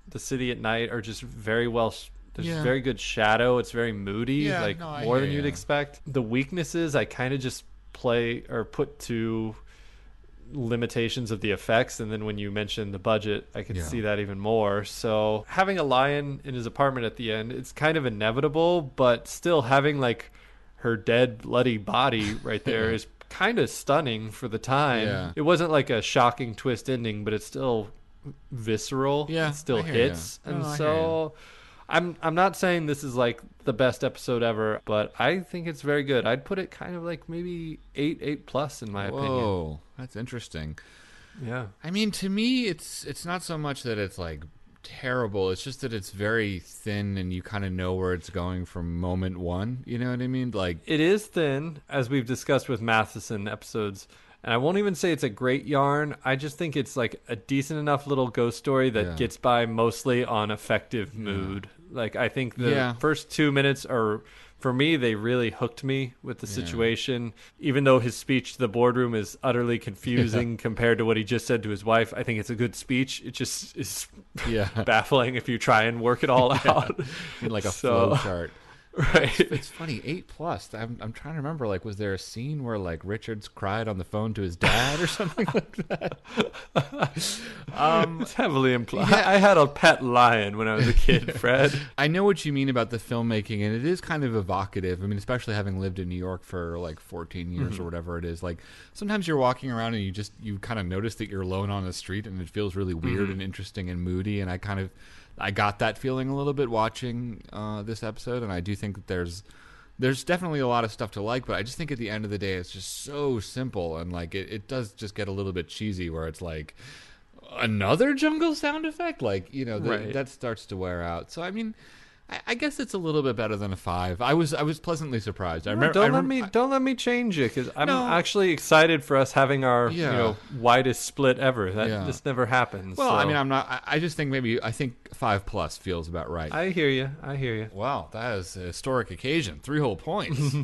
the city at night are just very well. There's very good shadow. It's very moody, more than you'd expect. The weaknesses I kind of just put to limitations of the effects, and then when you mentioned the budget, I could see that even more. So having a lion in his apartment at the end, it's kind of inevitable, but still having like her dead, bloody body right there is kind of stunning for the time. Yeah. It wasn't like a shocking twist ending, but it's still visceral. Yeah, it still hits. And so I'm not saying this is like the best episode ever, but I think it's very good. I'd put it kind of like maybe 8+ in my opinion. Whoa, that's interesting. Yeah. I mean, to me, it's not so much that it's like terrible. It's just that it's very thin and you kind of know where it's going from moment one. You know what I mean? Like, it is thin, as we've discussed with Matheson episodes. And I won't even say it's a great yarn. I just think it's like a decent enough little ghost story that gets by mostly on effective mood. Like, I think the first 2 minutes are, for me, they really hooked me with the situation. Even though his speech to the boardroom is utterly confusing compared to what he just said to his wife, I think it's a good speech. It just is baffling if you try and work it all out. Like a flow chart. Right. It's funny, 8+. I'm trying to remember, like, was there a scene where, like, Richards cried on the phone to his dad or something like that? It's heavily implied. Yeah. I had a pet lion when I was a kid, Fred. I know what you mean about the filmmaking, and it is kind of evocative. I mean, especially having lived in New York for, like, 14 years or whatever it is. Like, sometimes you're walking around and you kind of notice that you're alone on the street, and it feels really weird and interesting and moody, and I got that feeling a little bit watching this episode, and I do think that there's definitely a lot of stuff to like, but I just think at the end of the day it's just so simple, and like it does just get a little bit cheesy where it's like another jungle sound effect, like that starts to wear out. So I mean, I guess it's a little bit better than a 5. I was pleasantly surprised. Don't let me change it, because I'm actually excited for us having our widest split ever. This never happens. Well, so. I mean, I'm not. I just think I think 5+ feels about right. I hear you. Wow, that is a historic occasion. 3 whole points.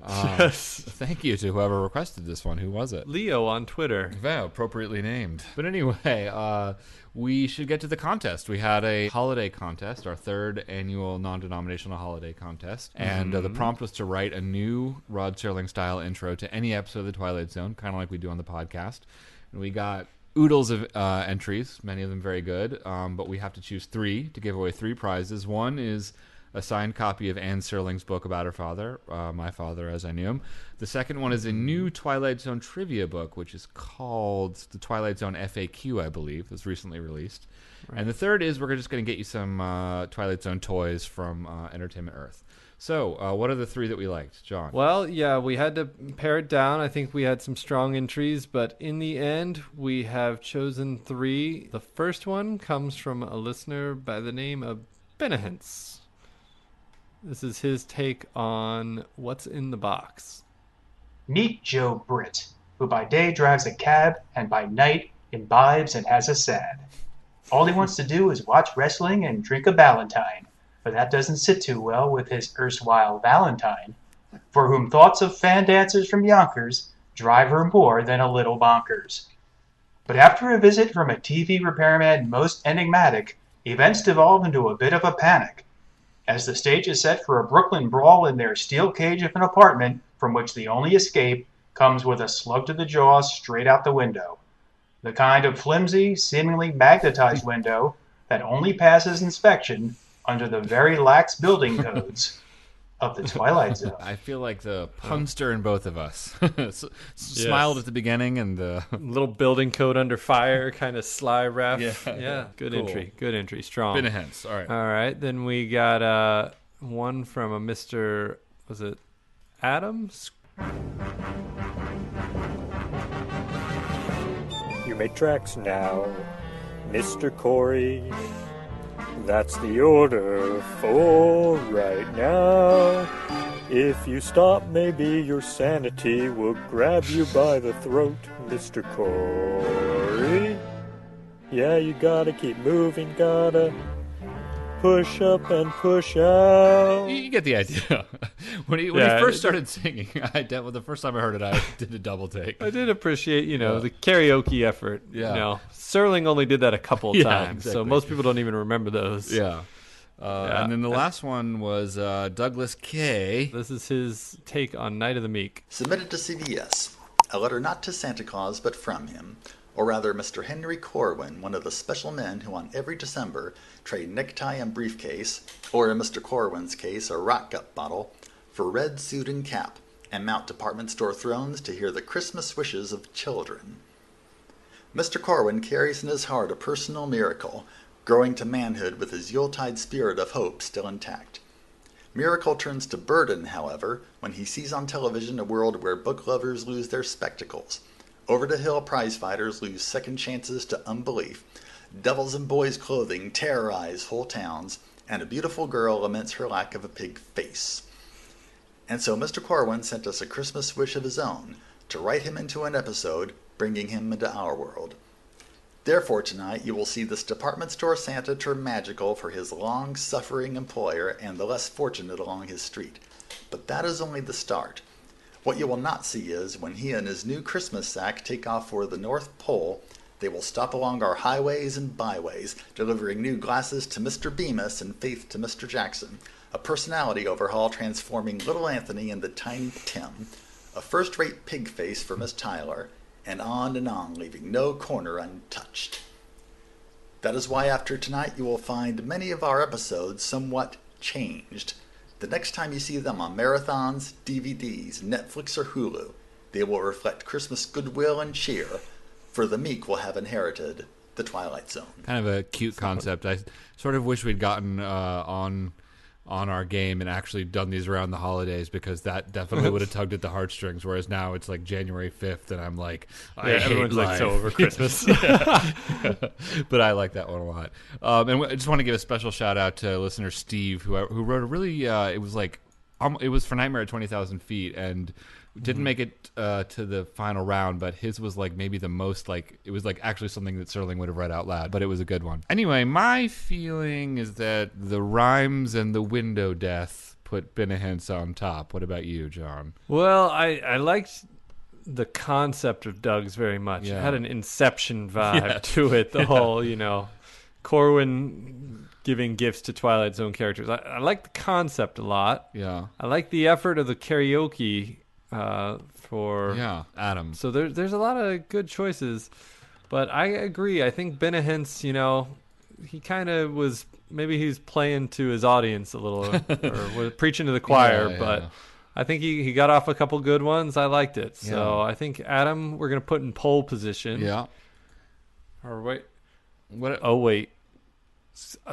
Yes. Thank you to whoever requested this one. Who was it? Leo on Twitter. Wow, appropriately named. But anyway, we should get to the contest. We had a holiday contest, our 3rd annual non-denominational holiday contest. And the prompt was to write a new Rod Serling-style intro to any episode of The Twilight Zone, kind of like we do on the podcast. And we got oodles of entries, many of them very good. But we have to choose 3 to give away 3 prizes. One is a signed copy of Anne Serling's book about her father, My Father as I Knew Him. The second one is a new Twilight Zone trivia book, which is called The Twilight Zone FAQ, I believe. It was recently released. Right. And the third is we're just going to get you some Twilight Zone toys from Entertainment Earth. So, what are the 3 that we liked, John? Well, yeah, we had to pare it down. I think we had some strong entries, but in the end, we have chosen 3. The first one comes from a listener by the name of Benehance. This is his take on what's in the box. Meet Joe Britt, who by day drives a cab and by night imbibes and has a sad. All he wants to do is watch wrestling and drink a Ballantine, but that doesn't sit too well with his erstwhile Valentine, for whom thoughts of fan dancers from Yonkers drive her more than a little bonkers. But after a visit from a TV repairman most enigmatic, events devolve into a bit of a panic, as the stage is set for a Brooklyn brawl in their steel cage of an apartment from which the only escape comes with a slug to the jaw straight out the window. The kind of flimsy, seemingly magnetized window that only passes inspection under the very lax building codes of the Twilight Zone. I feel like the punster in both of us. Smiled at the beginning and the little building code under fire, kind of sly ref. Yeah. Good entry. Strong. Been a hence. All right. Then we got one from a Mr. Was it Adams? You may tracks now, Mr. Corey. That's the order for right now. If you stop, maybe your sanity will grab you by the throat, Mr. Corey. Yeah, you gotta keep moving, gotta push up and push out. You get the idea. When he first started singing, the first time I heard it, I did a double take. I did appreciate, the karaoke effort. Yeah. Serling only did that a couple times, exactly. so most people don't even remember those. Yeah. And then the last one was Douglas K. This is his take on Night of the Meek. Submitted to CBS. A letter not to Santa Claus, but from him. Or rather, Mr. Henry Corwin, one of the special men who on every December trade necktie and briefcase, or in Mr. Corwin's case, a rock gut bottle, for red suit and cap, and mount department store thrones to hear the Christmas wishes of children. Mr. Corwin carries in his heart a personal miracle, growing to manhood with his Yuletide spirit of hope still intact. Miracle turns to burden, however, when he sees on television a world where book lovers lose their spectacles, over-the-hill prize-fighters lose second chances to unbelief, devils in boys' clothing terrorize whole towns, and a beautiful girl laments her lack of a pig face. And so Mr. Corwin sent us a Christmas wish of his own, to write him into an episode, bringing him into our world. Therefore tonight you will see this department store Santa turn magical for his long-suffering employer and the less fortunate along his street. But that is only the start. What you will not see is, when he and his new Christmas sack take off for the North Pole, they will stop along our highways and byways, delivering new glasses to Mr. Bemis and faith to Mr. Jackson, a personality overhaul transforming little Anthony into Tiny Tim, a first-rate pig face for Miss Tyler, and on, leaving no corner untouched. That is why after tonight you will find many of our episodes somewhat changed. The next time you see them on marathons, DVDs, Netflix, or Hulu, they will reflect Christmas goodwill and cheer, for the meek will have inherited the Twilight Zone. Kind of a cute concept. I sort of wish we'd gotten on our game and actually done these around the holidays, because that definitely would have tugged at the heartstrings, whereas now it's like January 5th and I'm like, everyone's like so over Christmas. But I like that one a lot. And I just want to give a special shout out to listener Steve, who wrote a really it was for Nightmare at 20,000 Feet, and didn't make it to the final round, but his was like maybe the most, like, it was like actually something that Serling would have read out loud, but it was a good one. Anyway, my feeling is that the rhymes and the window death put Binahence on top. What about you, John? Well, I liked the concept of Doug's very much. Yeah. It had an Inception vibe to it. The whole, Corwin giving gifts to Twilight Zone characters. I like the concept a lot. Yeah. I like the effort of the karaoke for Adam. So there's a lot of good choices, but I agree. I think Binahence, he kind of was, maybe he's playing to his audience a little, or was preaching to the choir, but I think he got off a couple good ones. I liked it. So I think Adam, we're gonna put in pole position. Yeah. Or wait. What? Oh wait.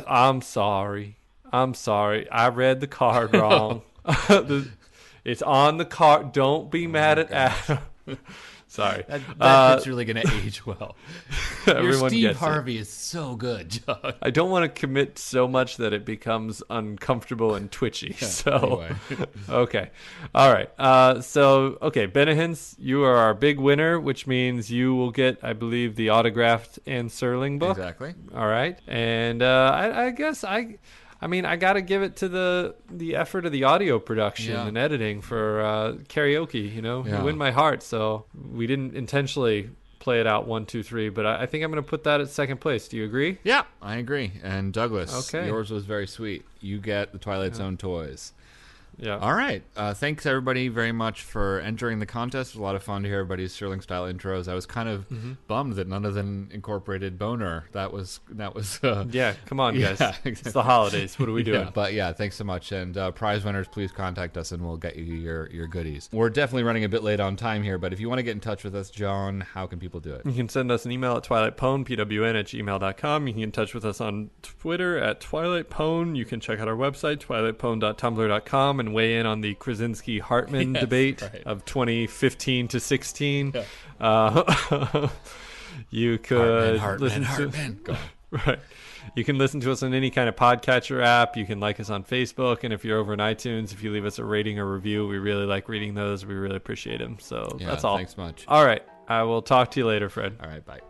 I'm sorry. I read the card wrong. It's on the card. Don't be mad at Adam. Sorry. That's really going to age well. Your Steve gets Harvey is so good, John. I don't want to commit so much that it becomes uncomfortable and twitchy. Anyway. Okay. All right. Binahence, you are our big winner, which means you will get, I believe, the autographed Anne Serling book. Exactly. All right. And I guess I got to give it to the effort of the audio production and editing for karaoke. You win my heart. So we didn't intentionally play it out 1, 2, 3, but I think I'm going to put that at second place. Do you agree? Yeah, I agree. And Douglas, yours was very sweet. You get the Twilight Zone toys. Yeah. All right. Thanks, everybody, very much for entering the contest. It was a lot of fun to hear everybody's Serling-style intros. I was kind of bummed that none of them incorporated Boner. That was. Yeah, come on, guys. Exactly. It's the holidays. What are we doing? But thanks so much. And prize winners, please contact us, and we'll get you your goodies. We're definitely running a bit late on time here, but if you want to get in touch with us, John, how can people do it? You can send us an email at twilightpwn, pwn@gmail.com. You can get in touch with us on Twitter at twilightpwn. You can check out our website, twilightpwn.tumblr.com, and weigh in on the Krasinski-Hartman debate of 2015 to 16. You could Hartman. Go on. Right. You can listen to us on any kind of podcatcher app. You can like us on Facebook. And if you're over in iTunes, if you leave us a rating or review, we really like reading those. We really appreciate them. So that's all. Thanks much. All right. I will talk to you later, Fred. All right. Bye.